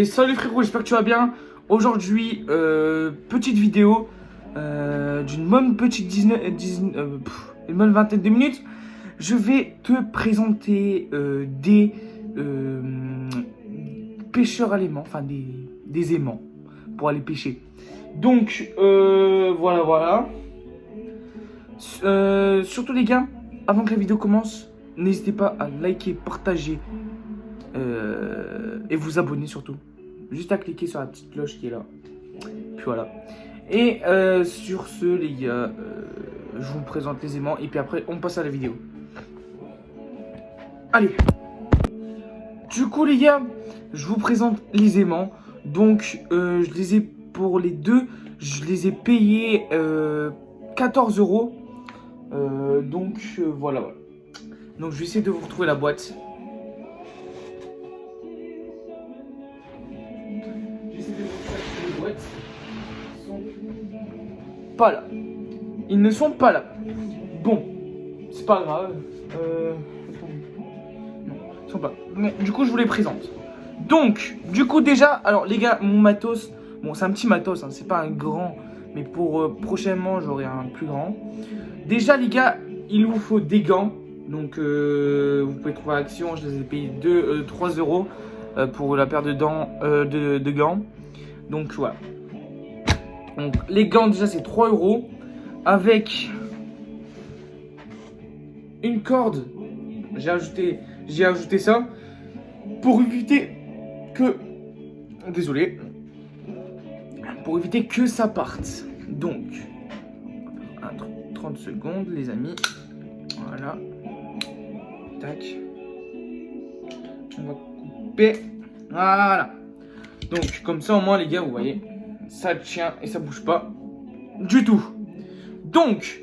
Et salut frérot, j'espère que tu vas bien. Aujourd'hui, petite vidéo d'une bonne petite une bonne vingtaine de minutes. Je vais te présenter des pêcheurs à l'aimant, enfin des aimants pour aller pêcher. Donc, voilà. Surtout les gars, avant que la vidéo commence, n'hésitez pas à liker, partager et vous abonner surtout. Juste à cliquer sur la petite cloche qui est là. Puis voilà. Et sur ce les gars, je vous présente les aimants et puis après on passe à la vidéo. Allez. Du coup les gars, je vous présente les aimants. Donc je les ai pour les deux, je les ai payés 14 €. Donc voilà. Donc je vais essayer de vous retrouver la boîte. Pas là. Ils ne sont pas là. Bon, c'est pas grave. Non, ils sont pas. Bon, du coup, je vous les présente. Donc, du coup, déjà, alors les gars, mon matos, bon, c'est un petit matos, hein, c'est pas un grand, mais pour prochainement, j'aurai un plus grand. Déjà, les gars, il vous faut des gants. Donc, vous pouvez trouver à Action, je les ai payés 3 € pour la paire de gants. Donc, voilà. Donc, les gants, déjà, c'est 3 € avec une corde. J'ai ajouté ça pour éviter que... Désolé. Pour éviter que ça parte. Donc, 30 secondes, les amis. Voilà. Tac. On va couper. Voilà. Donc, comme ça, au moins, les gars, vous voyez, ça tient et ça bouge pas du tout. Donc,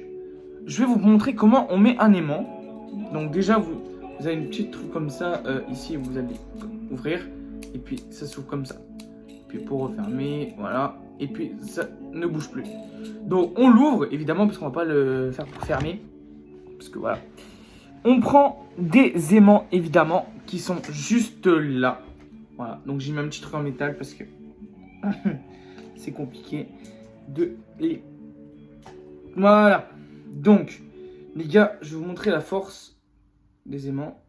je vais vous montrer comment on met un aimant. Donc déjà, vous avez une petite truc comme ça. Ici, vous allez ouvrir. Et puis, ça s'ouvre comme ça. Puis pour refermer, voilà. Et puis, ça ne bouge plus. Donc, on l'ouvre, évidemment, parce qu'on va pas le faire pour fermer. Parce que voilà. On prend des aimants, évidemment, qui sont juste là. Voilà. Donc, j'ai mis un petit truc en métal parce que c'est compliqué de les... Voilà. Donc, les gars, je vais vous montrer la force des aimants.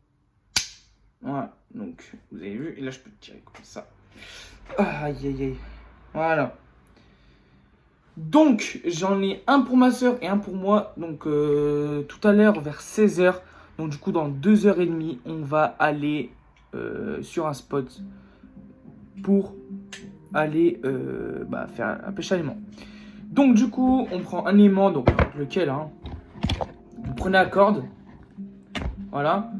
Voilà. Donc, vous avez vu. Et là, je peux tirer comme ça. Aïe, aïe, aïe. Voilà. Donc, j'en ai un pour ma soeur et un pour moi. Donc, tout à l'heure, vers 16 h. Donc, du coup, dans 2 h 30, on va aller sur un spot pour aller faire un pêche à l'aimant. Donc, du coup, on prend un aimant. Donc, lequel, hein. Vous prenez la corde. Voilà.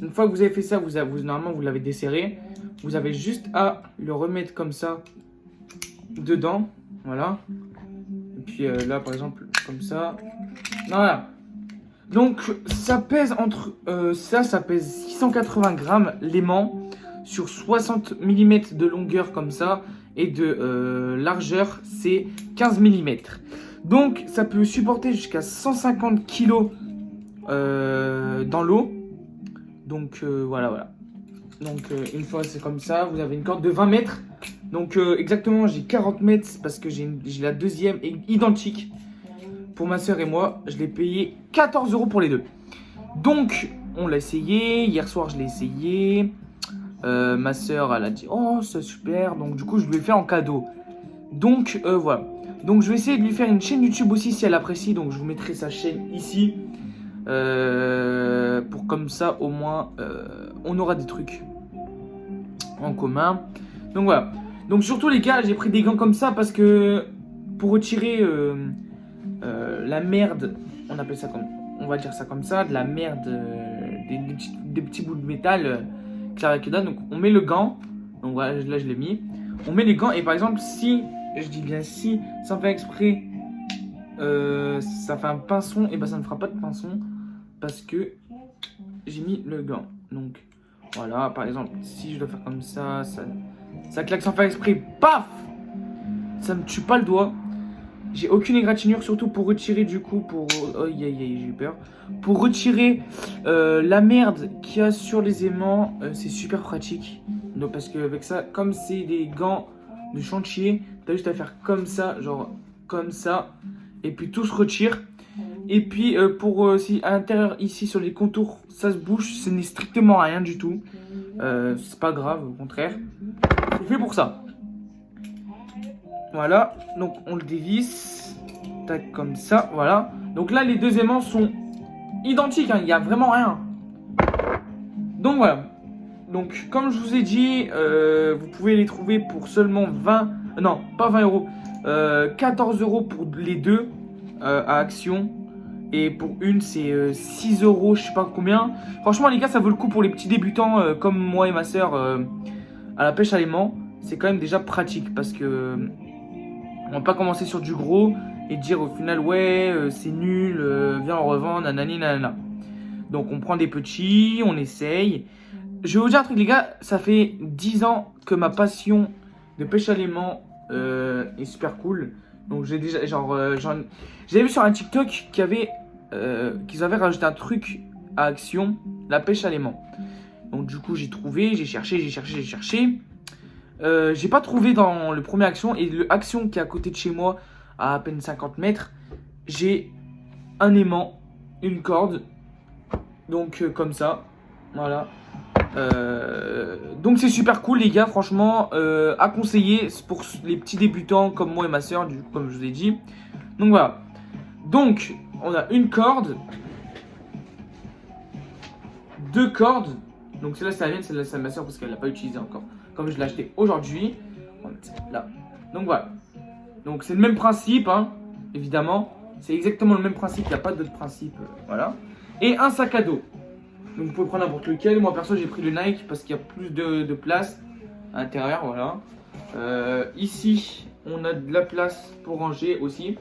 Une fois que vous avez fait ça, normalement, vous l'avez desserré. Vous avez juste à le remettre comme ça dedans. Voilà. Et puis là, par exemple, comme ça. Voilà. Donc, ça pèse entre... ça pèse 680 grammes l'aimant sur 60 mm de longueur comme ça. Et de largeur, c'est 15 mm. Donc, ça peut supporter jusqu'à 150 kg dans l'eau. Donc, voilà. Donc, une fois c'est comme ça, vous avez une corde de 20 mètres. Donc, exactement, j'ai 40 mètres parce que j'ai la deuxième identique. Pour ma soeur et moi, je l'ai payé 14 € pour les deux. Donc, on l'a essayé. Hier soir, je l'ai essayé. Ma soeur, elle a dit, oh, c'est super. Donc, du coup, je lui ai fait en cadeau. Donc, voilà. Donc, je vais essayer de lui faire une chaîne YouTube aussi si elle apprécie. Donc, je vous mettrai sa chaîne ici. Pour comme ça, au moins, on aura des trucs en commun. Donc, voilà. Donc, surtout, les gars, j'ai pris des gants comme ça parce que pour retirer la merde, on appelle ça comme, on va dire ça comme ça, de la merde, des petits bouts de métal clair que dalle. Donc, on met le gant. Donc, voilà, là, je l'ai mis. On met les gants et par exemple, si, je dis bien si, sans faire exprès, ça fait un pinçon, et ben ça ne fera pas de pinçon parce que j'ai mis le gant. Donc, voilà, par exemple, si je dois faire comme ça, ça claque sans faire exprès, paf, ça me tue pas le doigt. J'ai aucune égratignure, surtout pour retirer du coup, j'ai eu peur. Pour retirer la merde qu'il y a sur les aimants, c'est super pratique. Donc, parce qu'avec ça, comme c'est des gants de chantier, t'as juste à faire comme ça, genre comme ça. Et puis tout se retire. Et puis si à l'intérieur ici sur les contours ça se bouge, ce n'est strictement rien du tout. C'est pas grave, au contraire. C'est fait pour ça. Voilà, donc on le dévisse. Tac, comme ça, voilà. Donc là les deux aimants sont identiques, hein, il n'y a vraiment rien. Donc voilà. Donc comme je vous ai dit, vous pouvez les trouver pour seulement 20... Non, pas 20 euros. 14 euros pour les deux à Action. Et pour une, c'est 6 euros, je sais pas combien. Franchement, les gars, ça vaut le coup pour les petits débutants comme moi et ma soeur à la pêche à l'aimant. C'est quand même déjà pratique parce que on va pas commencer sur du gros et dire au final, ouais, c'est nul, viens on revend, nanani, nanana. Donc, on prend des petits, on essaye. Je vais vous dire un truc, les gars, ça fait 10 ans que ma passion de pêche à l'aimant est super cool. Donc j'ai déjà, j'avais vu sur un TikTok qu'ils avaient rajouté un truc à Action, la pêche à l'aimant. Donc du coup j'ai trouvé, j'ai cherché. J'ai pas trouvé dans le premier Action et le Action qui est à côté de chez moi, à peine 50 mètres, j'ai un aimant, une corde, donc comme ça, voilà. Donc c'est super cool les gars, franchement à conseiller pour les petits débutants comme moi et ma soeur, du coup, comme je vous ai dit. Donc voilà, donc on a une corde, deux cordes, donc celle-là c'est la mienne, celle-là c'est ma soeur parce qu'elle l'a pas utilisée encore, comme je l'ai acheté aujourd'hui. On va mettre ça là. Donc voilà, donc c'est le même principe hein, évidemment, c'est exactement le même principe, il n'y a pas d'autre principe, voilà. Et un sac à dos. Donc vous pouvez prendre n'importe lequel. Moi perso j'ai pris le Nike parce qu'il y a plus de place à l'intérieur, voilà. Ici on a de la place pour ranger aussi.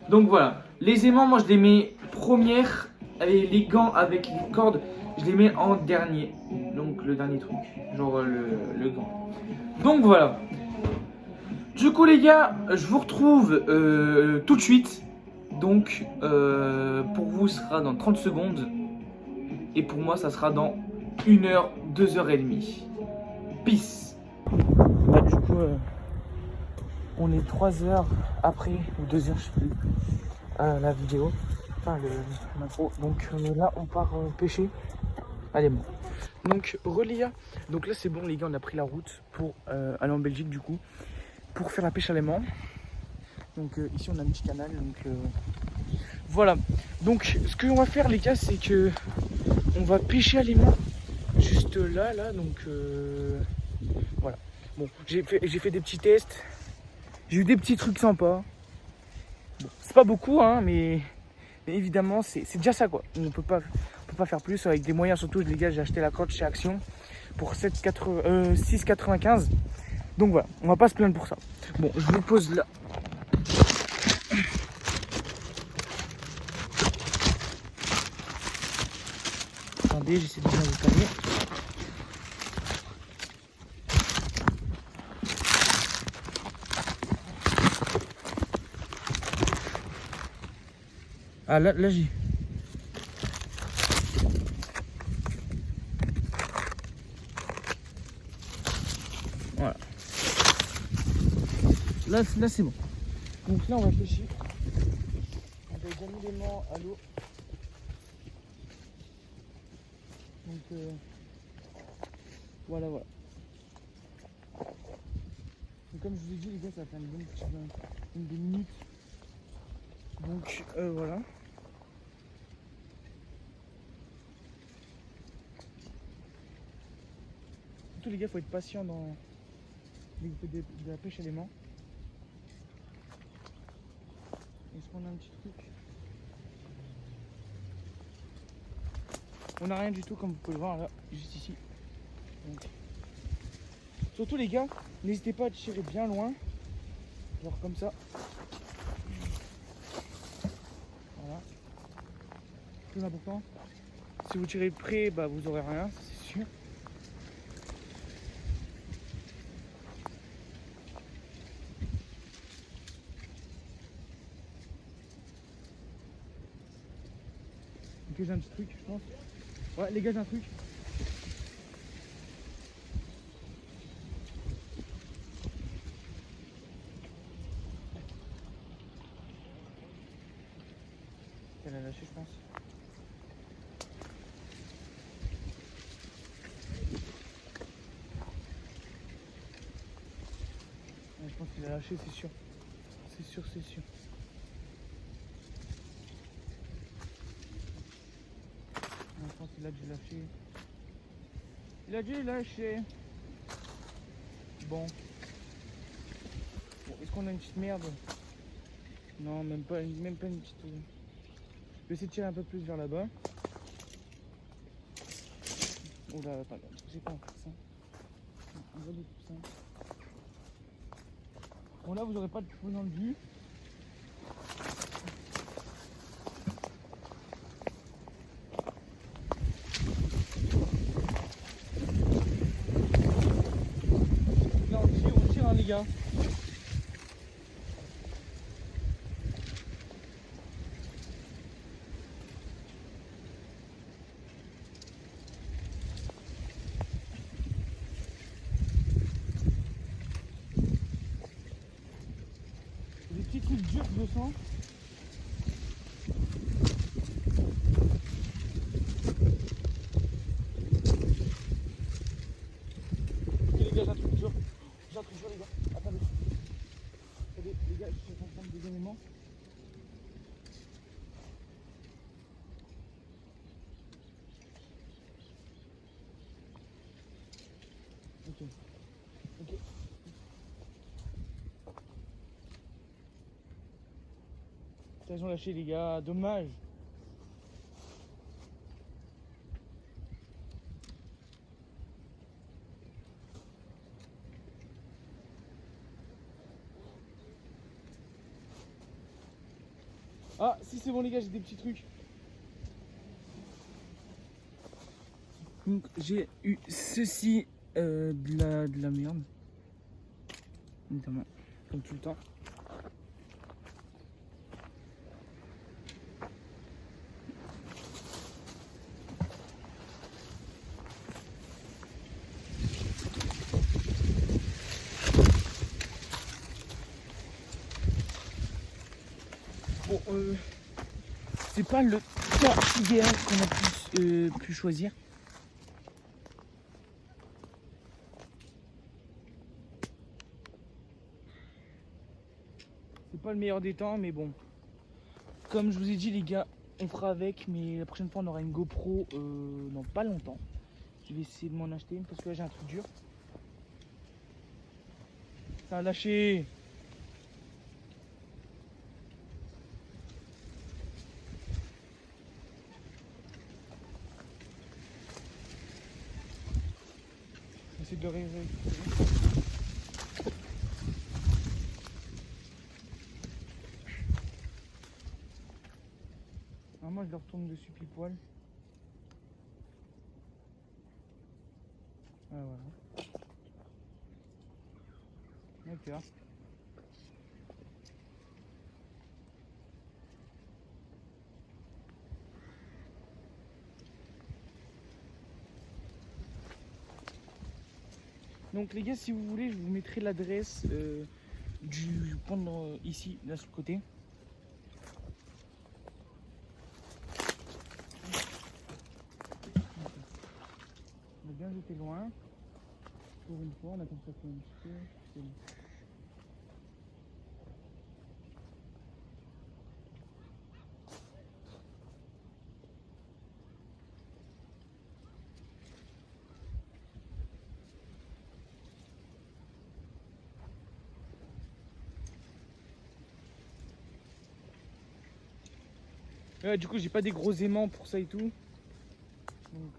Donc voilà, les aimants moi je les mets première. Et les gants avec les cordes je les mets en dernier. Donc le dernier truc, genre le gant. Donc voilà. Du coup les gars, je vous retrouve tout de suite. Donc pour vous ce sera dans 30 secondes. Et pour moi, ça sera dans 1 heure, 2h30. Peace. Bah, du coup, on est 3 heures après, ou 2 heures, je sais plus, la vidéo. Enfin, l'intro. Donc là, on part pêcher. Allez, bon. Donc, Relia. Donc là, c'est bon, les gars, on a pris la route pour aller en Belgique, du coup, pour faire la pêche à l'aimant. Donc ici, on a un petit canal. Donc voilà. Donc, ce que on va faire, les gars, c'est que on va pêcher à l'aimant juste là, donc voilà. Bon, j'ai fait des petits tests, j'ai eu des petits trucs sympas. Bon, c'est pas beaucoup, hein, mais évidemment, c'est déjà ça, quoi. On peut pas faire plus avec des moyens, surtout, les gars, j'ai acheté la corde chez Action pour 6,95. Donc voilà, on va pas se plaindre pour ça. Bon, je vous pose là. Attendez, j'essaie de bien vous calmer. Ah là j'ai. Voilà. Là c'est bon. Donc là on va pêcher. On a déjà mis l'aimant à l'eau. Donc voilà. Donc, comme je vous ai dit les gars, ça va faire une bonne minute. Donc voilà. Surtout les gars, faut être patient dans de la pêche à l'aimant. Est-ce qu'on a un petit truc? On n'a rien du tout comme vous pouvez le voir là, juste ici. Donc. Surtout les gars, n'hésitez pas à tirer bien loin. Genre comme ça. Voilà. Très important. Si vous tirez près, bah vous aurez rien, c'est sûr. Ok, j'ai un petit truc, je pense. Ouais, les gars, j'ai un truc. Il a lâché, c'est sûr. C'est sûr, c'est sûr. Je pense qu'il a dû lâcher. Il a dû lâcher. Bon. Bon, est-ce qu'on a une petite merde? Non, même pas une petite. Je vais essayer de tirer un peu plus vers là-bas. Oh là, attends, j'ai pas encore ça. On va tout ça. Bon, là, vous n'aurez pas de feu dans le vue. Là, on tire, hein, les gars. Des petits trucs durs de sang. Ok les gars, j'ai un truc dur. J'ai un truc dur les gars. Attendez. Attendez les gars, je suis en train de des éléments. Ok. Ok. Ils ont lâché les gars, dommage. Ah si c'est bon les gars, j'ai des petits trucs. Donc j'ai eu ceci de la merde. Notamment, comme tout le temps. Bon, c'est pas le cas idéal qu'on a pu choisir. C'est pas le meilleur des temps, mais bon. Comme je vous ai dit, les gars, on fera avec, mais la prochaine fois, on aura une GoPro dans pas longtemps. Je vais essayer de m'en acheter une parce que là, j'ai un truc dur. Ça a lâché. J'essaie de le réveiller. Ah, moi, je le retourne dessus pile poil. Ah, voilà. D'accord. Donc les gars, si vous voulez, je vous mettrai l'adresse du pendant ici, là sur le côté. On a bien jeté loin. Pour une fois, on a comme ça fait un petit peu. C'est bon. Du coup, j'ai pas des gros aimants pour ça et tout. Donc,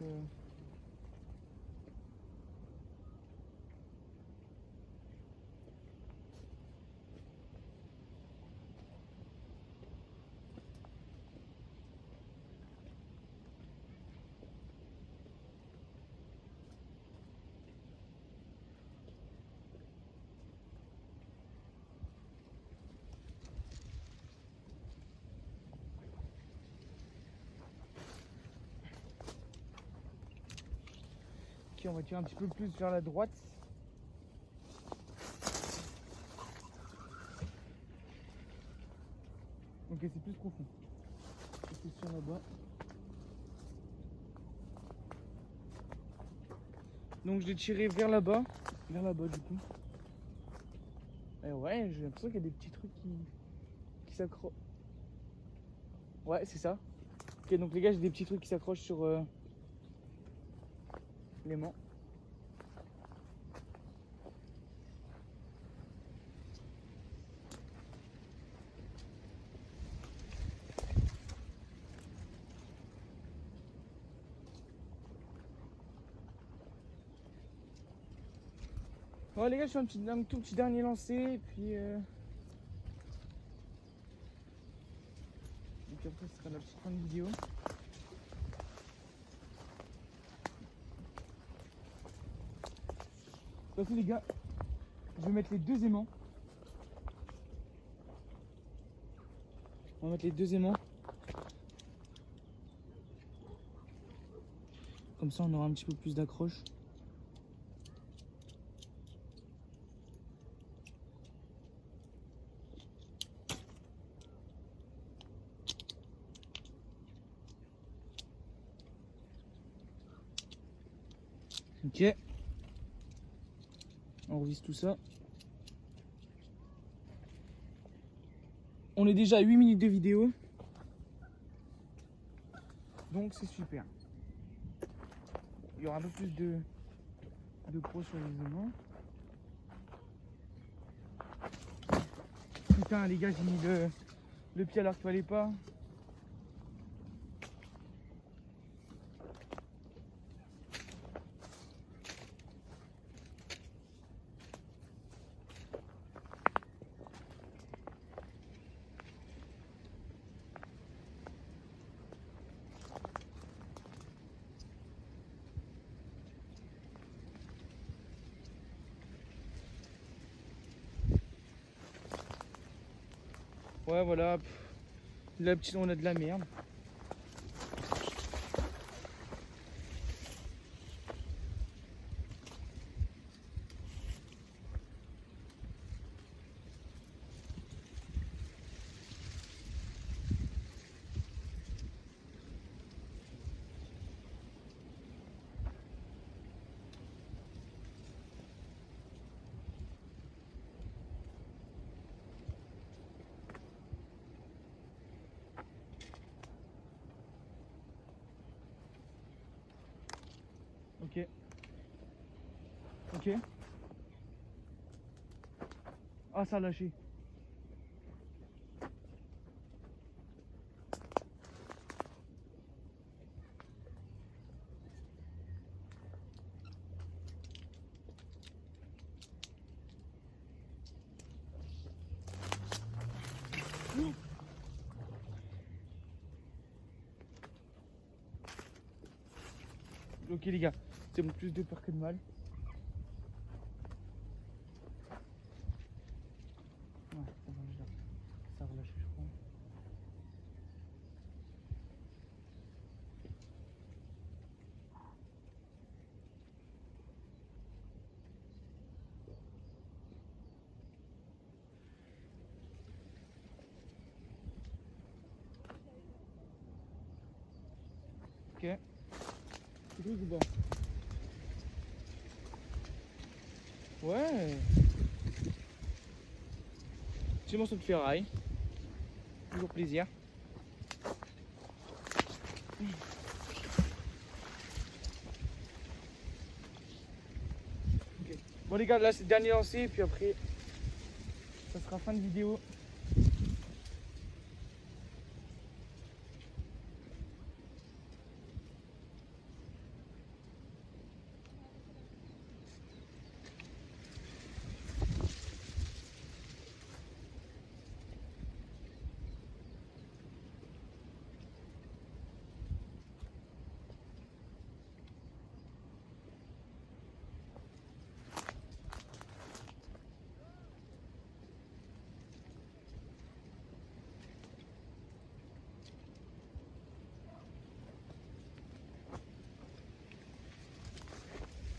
ok, on va tirer un petit peu plus vers la droite. Ok, c'est plus profond. C'est sur là-bas. Donc je l'ai tiré vers là-bas du coup. Et ouais, j'ai l'impression qu'il y a des petits trucs qui s'accrochent. Ouais, c'est ça. Ok, donc les gars, j'ai des petits trucs qui s'accrochent sur l'aimant. Bon les gars, je fais un tout petit dernier lancer et puis après ce sera la petite fin de vidéo. Donc les gars, je vais mettre les deux aimants. On va mettre les deux aimants. Comme ça on aura un petit peu plus d'accroche. Ok. On revise tout ça. On est déjà à 8 minutes de vidéo. Donc c'est super. Il y aura un peu plus de pro sur les aimants. Putain les gars, j'ai mis le pied alors qu'il fallait pas. Ouais voilà, la petite on a de la merde. Ok. Ok. Ah ça a lâché. Ok les gars, c'est bon, plus de peur que de mal. Ouais, ça a relâché je crois. Ok. C'est tout ou pas? Ouais. Petit morceau de ferraille. Toujours plaisir. Okay. Bon les gars, là c'est le dernier lancé et puis après ça sera fin de vidéo.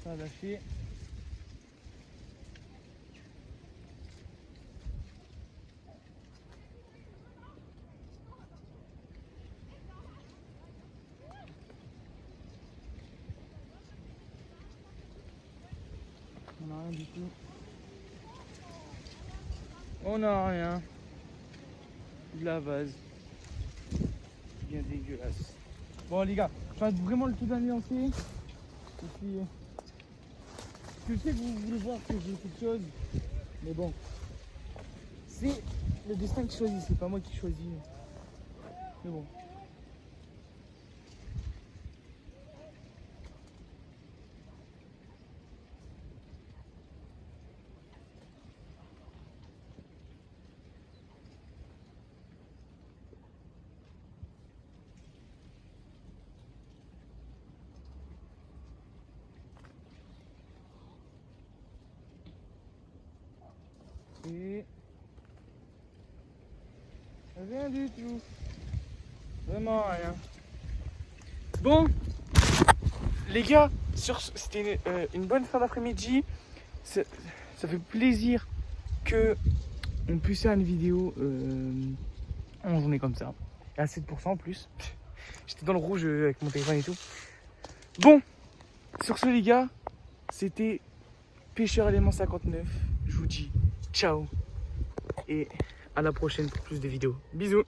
Ça a lâché. On a rien du tout. On n'a rien. De la vase. Bien dégueulasse. Bon les gars, je fais vraiment le tout d'un nuancé. Et puis, je sais que vous voulez voir que j'ai quelque chose. Mais bon. C'est le destin qui choisit, c'est pas moi qui choisis. Mais bon. Et rien du tout. Vraiment rien. Bon, les gars, c'était une bonne fin d'après-midi. Ça fait plaisir que on puisse faire une vidéo en journée comme ça. Et à 7% en plus. J'étais dans le rouge avec mon téléphone et tout. Bon, sur ce les gars, c'était Pêcheur Élément 59. Je vous dis ciao. Et à la prochaine pour plus de vidéos. Bisous.